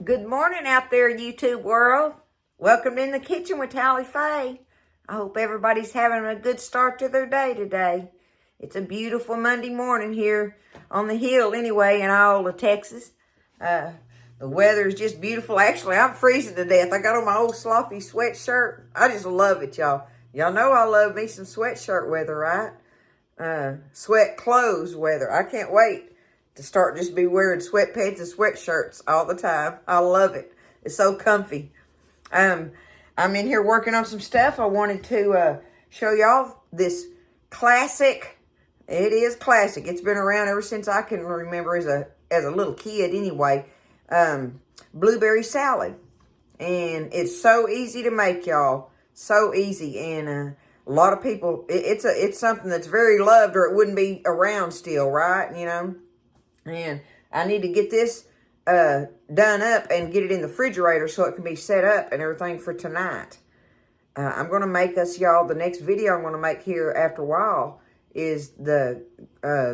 Good morning out there, YouTube world. Welcome in the kitchen with Tally Faye. I hope everybody's having a good start to their day today. It's a beautiful Monday morning here on the hill anyway in Iola, Texas. The weather is just beautiful. Actually, I'm freezing to death. I got on my old sloppy sweatshirt. I just love it, y'all. Y'all know I love me some sweatshirt weather, right? Sweat clothes weather. I can't wait to start just be wearing sweatpants and sweatshirts all the time. I love it. It's so comfy. I'm in here working on some stuff. I wanted to show y'all this classic. It is classic. It's been around ever since I can remember as a little kid anyway. Blueberry salad. And it's so easy to make, y'all. So easy. And a lot of people, it's something that's very loved or it wouldn't be around still, right? You know? And I need to get this done up and get it in the refrigerator so it can be set up and everything for tonight. I'm going to make us, y'all, the next video I'm going to make here after a while is the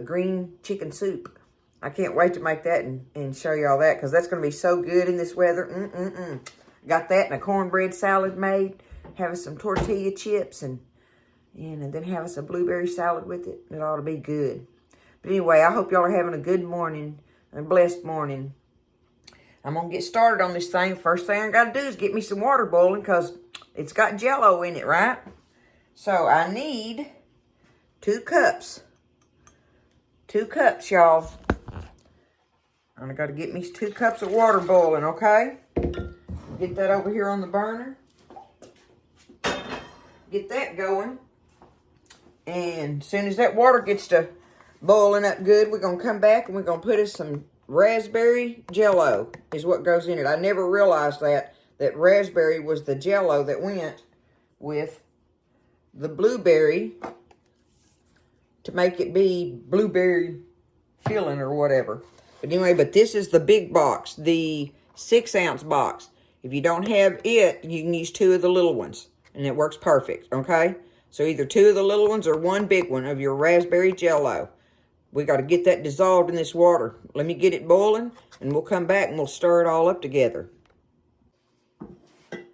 green chicken soup. I can't wait to make that and show y'all that because that's going to be so good in this weather. Got that and a cornbread salad made. Having some tortilla chips and then having some blueberry salad with it. It ought to be good. But anyway, I hope y'all are having a good morning, a blessed morning. I'm going to get started on this thing. First thing I got to do is get me some water boiling because it's got jello in it, right? So I need 2 cups. 2 cups, y'all. I got to get me 2 cups of water boiling, okay? Get that over here on the burner. Get that going. And as soon as that water gets to boiling up good, we're going to come back and we're going to put us some raspberry jello is what goes in it. I never realized that raspberry was the jello that went with the blueberry to make it be blueberry filling or whatever. But anyway, but this is the big box, the 6-ounce box. If you don't have it, you can use 2 of the little ones and it works perfect, okay? So either 2 of the little ones or 1 big one of your raspberry jello. We got to get that dissolved in this water. Let me get it boiling, and we'll come back and we'll stir it all up together.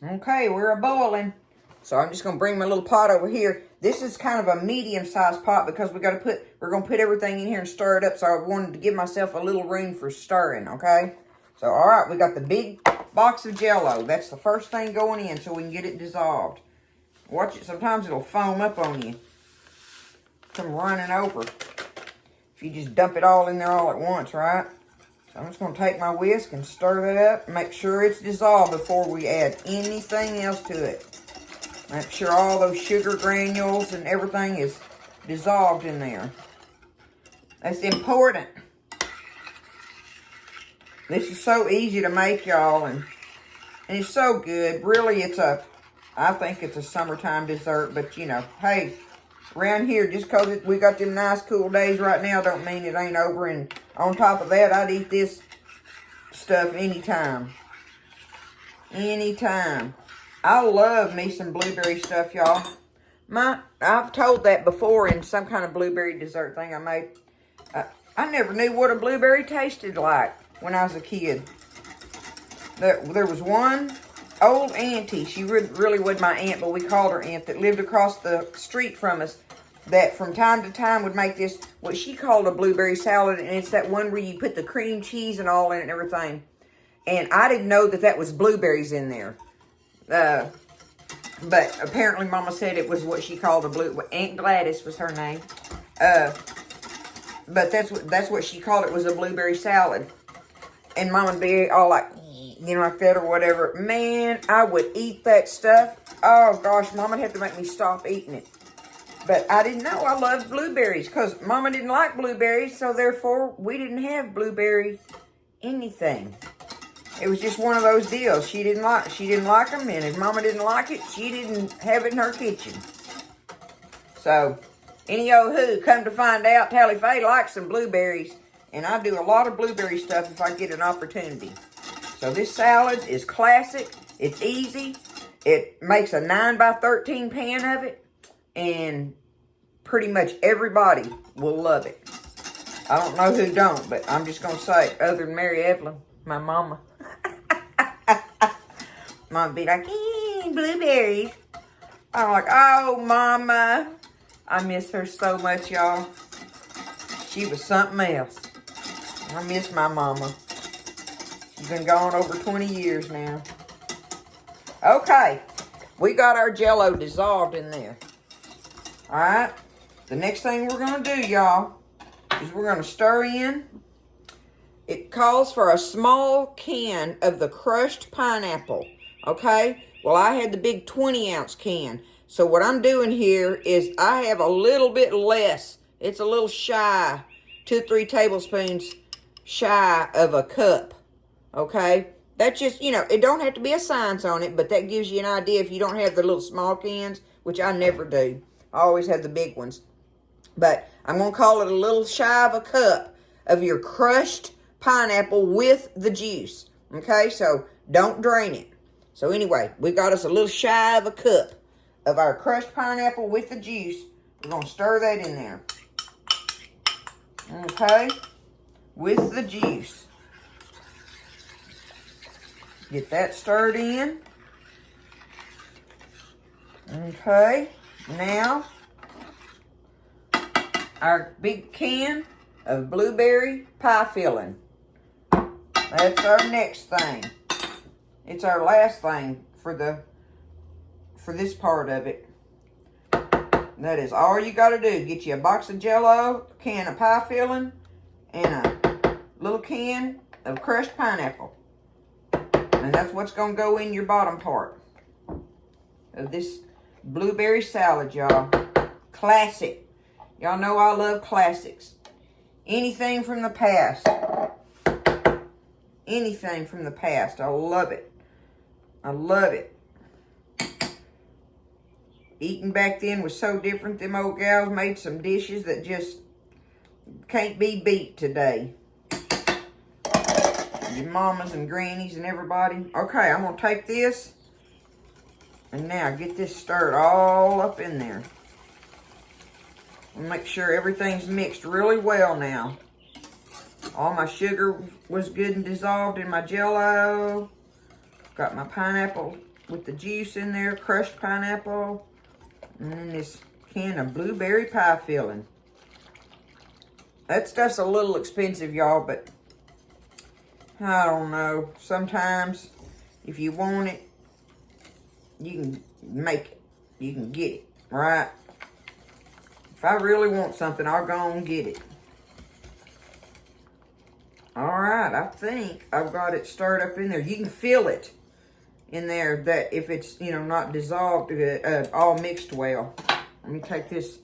Okay, we're boiling. So I'm just going to bring my little pot over here. This is kind of a medium-sized pot because we're going to put everything in here and stir it up. So I wanted to give myself a little room for stirring, okay? So, all right, we got the big box of jello. That's the first thing going in so we can get it dissolved. Watch it. Sometimes it'll foam up on you. Come running over. If you just dump it all in there all at once, right? So I'm just going to take my whisk and stir that up. Make sure it's dissolved before we add anything else to it. Make sure all those sugar granules and everything is dissolved in there. That's important. This is so easy to make, y'all, and it's so good. Really, I think it's a summertime dessert, but you know, hey, around here, just because we got them nice cool days right now don't mean it ain't over. And on top of that, I'd eat this stuff anytime. Anytime. I love me some blueberry stuff, y'all. I've told that before in some kind of blueberry dessert thing I made. I never knew what a blueberry tasted like when I was a kid. There was one old auntie, she really wasn't my aunt, but we called her aunt, that lived across the street from us, that from time to time would make this, what she called a blueberry salad, and it's that one where you put the cream cheese and all in it and everything. And I didn't know that was blueberries in there. But apparently Mama said it was what she called Aunt Gladys was her name. But that's what she called it, was a blueberry salad. And Mama would be all like, you know, like that or whatever. Man, I would eat that stuff. Oh, gosh, Mama had to make me stop eating it. But I didn't know I loved blueberries because Mama didn't like blueberries, so therefore we didn't have blueberry anything. It was just one of those deals. She didn't like them, and if Mama didn't like it, she didn't have it in her kitchen. So, any old who, come to find out, Tally Faye likes some blueberries, and I do a lot of blueberry stuff if I get an opportunity. So this salad is classic. It's easy. It makes a 9x13 pan of it, and pretty much everybody will love it. I don't know who don't, but I'm just going to say, other than Mary Evelyn, my mama. Mom be like, blueberries. I'm like, oh, Mama. I miss her so much, y'all. She was something else. I miss my mama. She's been gone over 20 years now. Okay, we got our jello dissolved in there. All right, the next thing we're gonna do, y'all, is we're gonna stir in. It calls for a small can of the crushed pineapple, okay? Well, I had the big 20-ounce can. So what I'm doing here is I have a little bit less. It's a little shy, 2 or 3 tablespoons shy of a cup, okay? That's just, you know, it don't have to be a science on it, but that gives you an idea if you don't have the little small cans, which I never do. I always have the big ones. But I'm going to call it a little shy of a cup of your crushed pineapple with the juice. Okay, so don't drain it. So anyway, we got us a little shy of a cup of our crushed pineapple with the juice. We're going to stir that in there. Okay, with the juice. Get that stirred in. Okay, now our big can of blueberry pie filling. That's our next thing. It's our last thing for this part of it. That is all you got to do. Get you a box of jello, a can of pie filling, and a little can of crushed pineapple. And that's what's going to go in your bottom part of this blueberry salad, y'all. Classic. Y'all know I love classics. Anything from the past. Anything from the past. I love it. I love it. Eating back then was so different. Them old gals made some dishes that just can't be beat today. Your mamas and grannies and everybody. Okay, I'm going to take this. And now get this stirred all up in there. Make sure everything's mixed really well now. All my sugar was good and dissolved in my jello. Got my pineapple with the juice in there, crushed pineapple. And then this can of blueberry pie filling. That stuff's a little expensive, y'all, but I don't know. Sometimes if you want it, you can make it. You can get it, right? If I really want something, I'll go and get it. All right, I think I've got it stirred up in there. You can feel it in there that if it's, you know, not dissolved, all mixed well. Let me take this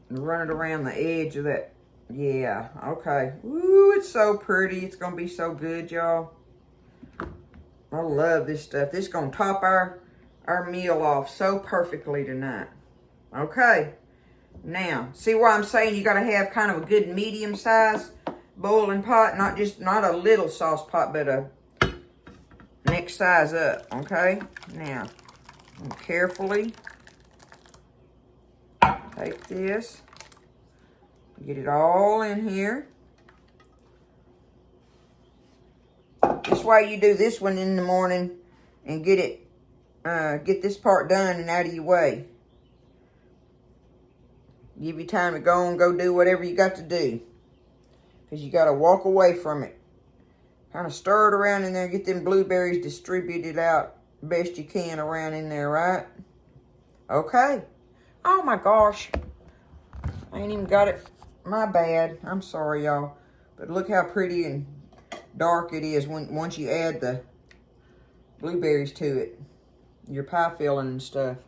and run it around the edge of that. Yeah, okay. Ooh, it's so pretty. It's going to be so good, y'all. I love this stuff. This is going to top our meal off so perfectly tonight. Okay. Now, see why I'm saying you got to have kind of a good medium size boiling pot, not a little sauce pot, but a next size up, okay? Now, I'm carefully take this, get it all in here. This way you do this one in the morning and get this part done and out of your way. Give you time to go do whatever you got to do. Because you got to walk away from it. Kind of stir it around in there. Get them blueberries distributed out best you can around in there, right? Okay. Oh my gosh. I ain't even got it. My bad. I'm sorry, y'all. But look how pretty and dark it is once you add the blueberries to it. Your pie filling and stuff.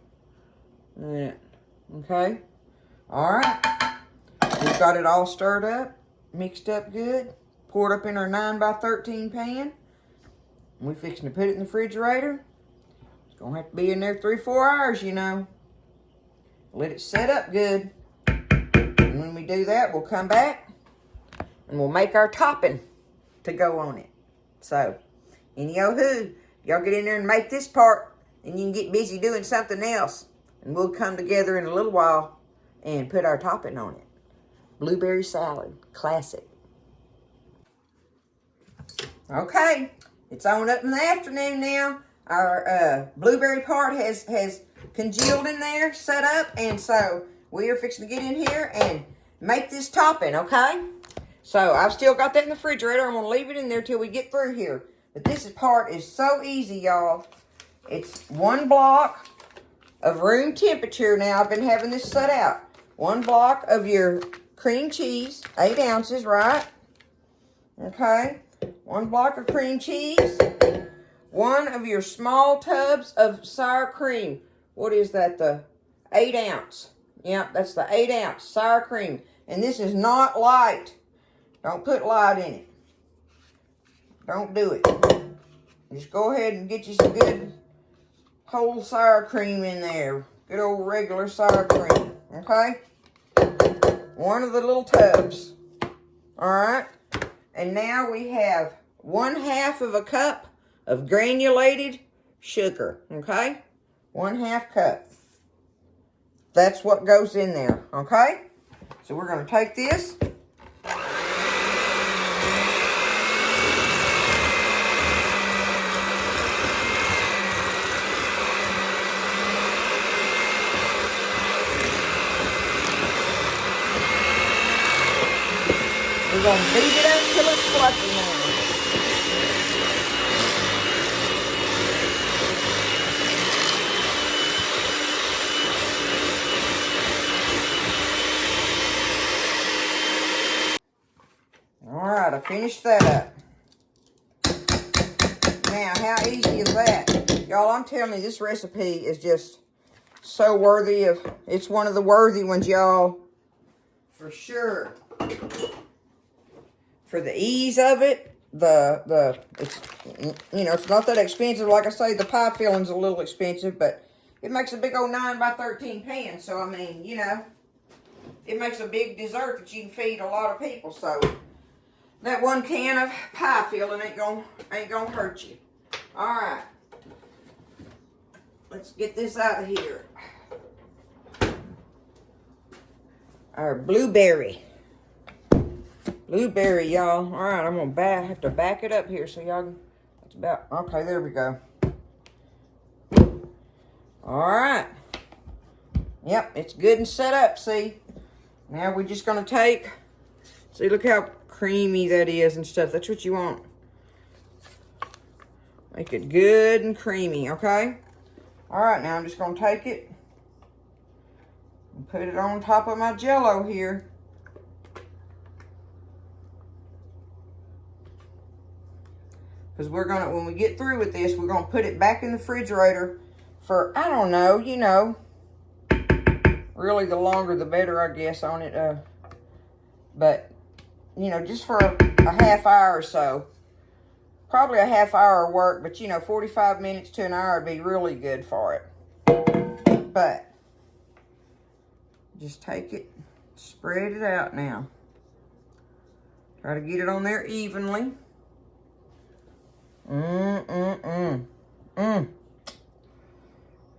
Yeah. Okay. All right. We've got it all stirred up. Mixed up good. Poured up in our 9x13 pan. We're fixing to put it in the refrigerator. It's going to have to be in there 3-4 hours, you know. Let it set up good. And when we do that, we'll come back and we'll make our topping to go on it. So, any-o-hoo, y'all get in there and make this part, and you can get busy doing something else. And we'll come together in a little while and put our topping on it. Blueberry salad, classic. Okay, it's on up in the afternoon now. our blueberry part has congealed in there, set up, and so we are fixing to get in here and make this topping, okay? So I've still got that in the refrigerator. I'm gonna leave it in there till we get through here. But this part is so easy, y'all. It's 1 block of room temperature. Now I've been having this set out. 1 block of your cream cheese, 8 ounces, right? Okay. 1 block of cream cheese. 1 of your small tubs of sour cream. What is that? The 8 ounce. Yep, that's the 8 ounce sour cream. And this is not light. Don't put light in it. Don't do it. Just go ahead and get you some good whole sour cream in there. Good old regular sour cream. Okay? 1 of the little tubs. Alright? And now we have 1/2 of a cup of granulated sugar. Okay? 1/2 cup. That's what goes in there. Okay? So we're going to take this. We're going to beat it up until it's fluffy now. Alright, I finished that up. Now, how easy is that? Y'all, I'm telling you, this recipe is just so worthy of, it's one of the worthy ones, y'all. For sure. For the ease of it, it's, you know, it's not that expensive. Like I say, the pie filling's a little expensive, but it makes a big old 9 by 13 pan. So, I mean, you know, it makes a big dessert that you can feed a lot of people. So, that 1 can of pie filling ain't gonna hurt you. All right. Let's get this out of here. Our blueberry. Blueberry, y'all. All right, I'm gonna have to back it up here so y'all can, that's about, okay, there we go. All right. Yep, it's good and set up, see? Now we're just gonna take, see, look how creamy that is and stuff. That's what you want. Make it good and creamy, okay? All right, now I'm just gonna take it and put it on top of my jello here. Because we're going to, when we get through with this, we're going to put it back in the refrigerator for, I don't know, you know, really the longer the better, I guess, on it. But, you know, just for a half hour or so. Probably a half hour work, but, you know, 45 minutes to an hour would be really good for it. But, just take it, spread it out now. Try to get it on there evenly.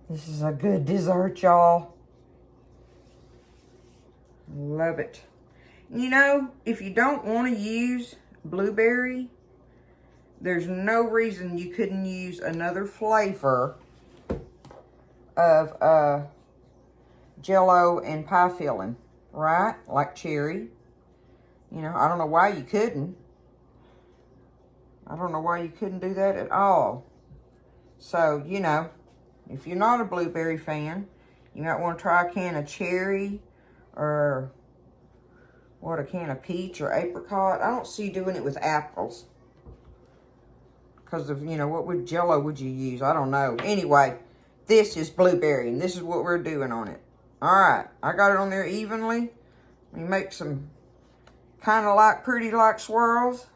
This is a good dessert, y'all. Love it. You know, if you don't want to use blueberry, there's no reason you couldn't use another flavor of jello and pie filling, right? Like cherry. You know, I don't know why you couldn't. I don't know why you couldn't do that at all. So, you know, if you're not a blueberry fan, you might want to try a can of cherry or, what, a can of peach or apricot. I don't see doing it with apples. Because of, you know, what would jello would you use? I don't know. Anyway, this is blueberry, and this is what we're doing on it. All right, I got it on there evenly. Let me make some kind of like pretty like swirls.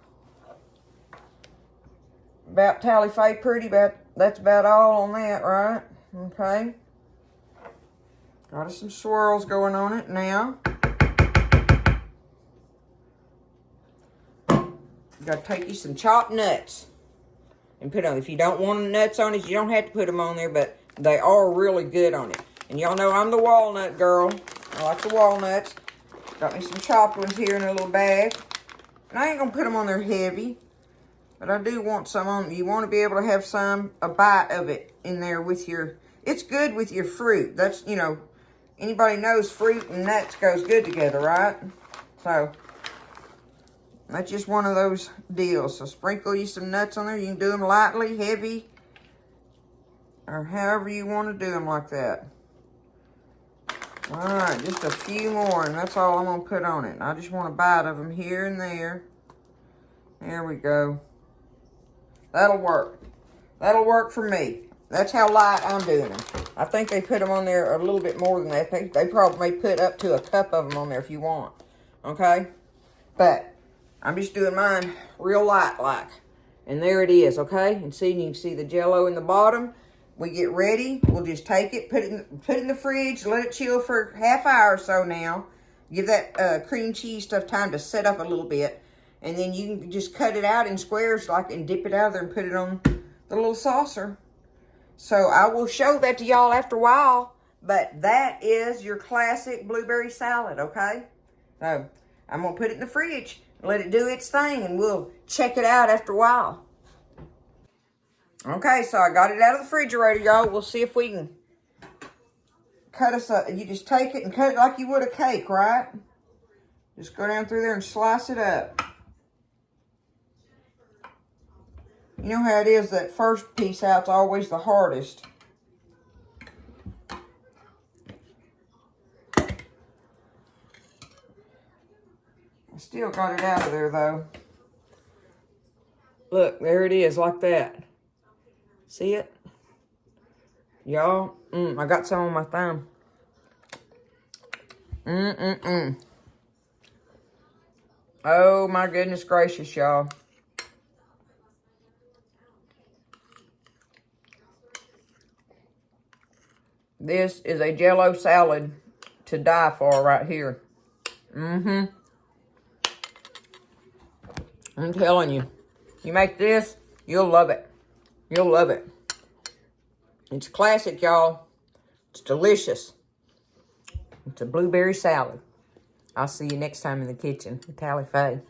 About tally-fay pretty, but that's about all on that, right? Okay. Got us some swirls going on it now. You got to take you some chopped nuts and put on. If you don't want nuts on it, you don't have to put them on there, but they are really good on it. And y'all know I'm the walnut girl. I like the walnuts. Got me some chopped ones here in a little bag. And I ain't going to put them on there heavy. But I do want some on. You want to be able to have a bite of it in there with your, it's good with your fruit. That's, you know, anybody knows fruit and nuts goes good together, right? So, that's just one of those deals. So, sprinkle you some nuts on there. You can do them lightly, heavy, or however you want to do them like that. All right, just a few more, and that's all I'm going to put on it. I just want a bite of them here and there. There we go. That'll work. That'll work for me. That's how light I'm doing them. I think they put them on there a little bit more than that. They probably may put up to a cup of them on there if you want. Okay? But I'm just doing mine real light like. And there it is, okay? And see, you can see the jello in the bottom. We get ready. We'll just take it, put it in the fridge, let it chill for half hour or so now. Give that cream cheese stuff time to set up a little bit. And then you can just cut it out in squares and dip it out of there and put it on the little saucer. So I will show that to y'all after a while. But that is your classic blueberry salad, okay? So I'm going to put it in the fridge, let it do its thing, and we'll check it out after a while. Okay, so I got it out of the refrigerator, y'all. We'll see if we can cut us up. You just take it and cut it like you would a cake, right? Just go down through there and slice it up. You know how it is, that first piece out's always the hardest. I still got it out of there, though. Look, there it is, like that. See it? Y'all, I got some on my thumb. Oh, my goodness gracious, y'all. This is a jello salad to die for right here. I'm telling you. You make this, you'll love it. You'll love it. It's classic, y'all. It's delicious. It's a blueberry salad. I'll see you next time in the kitchen with Tally Faye.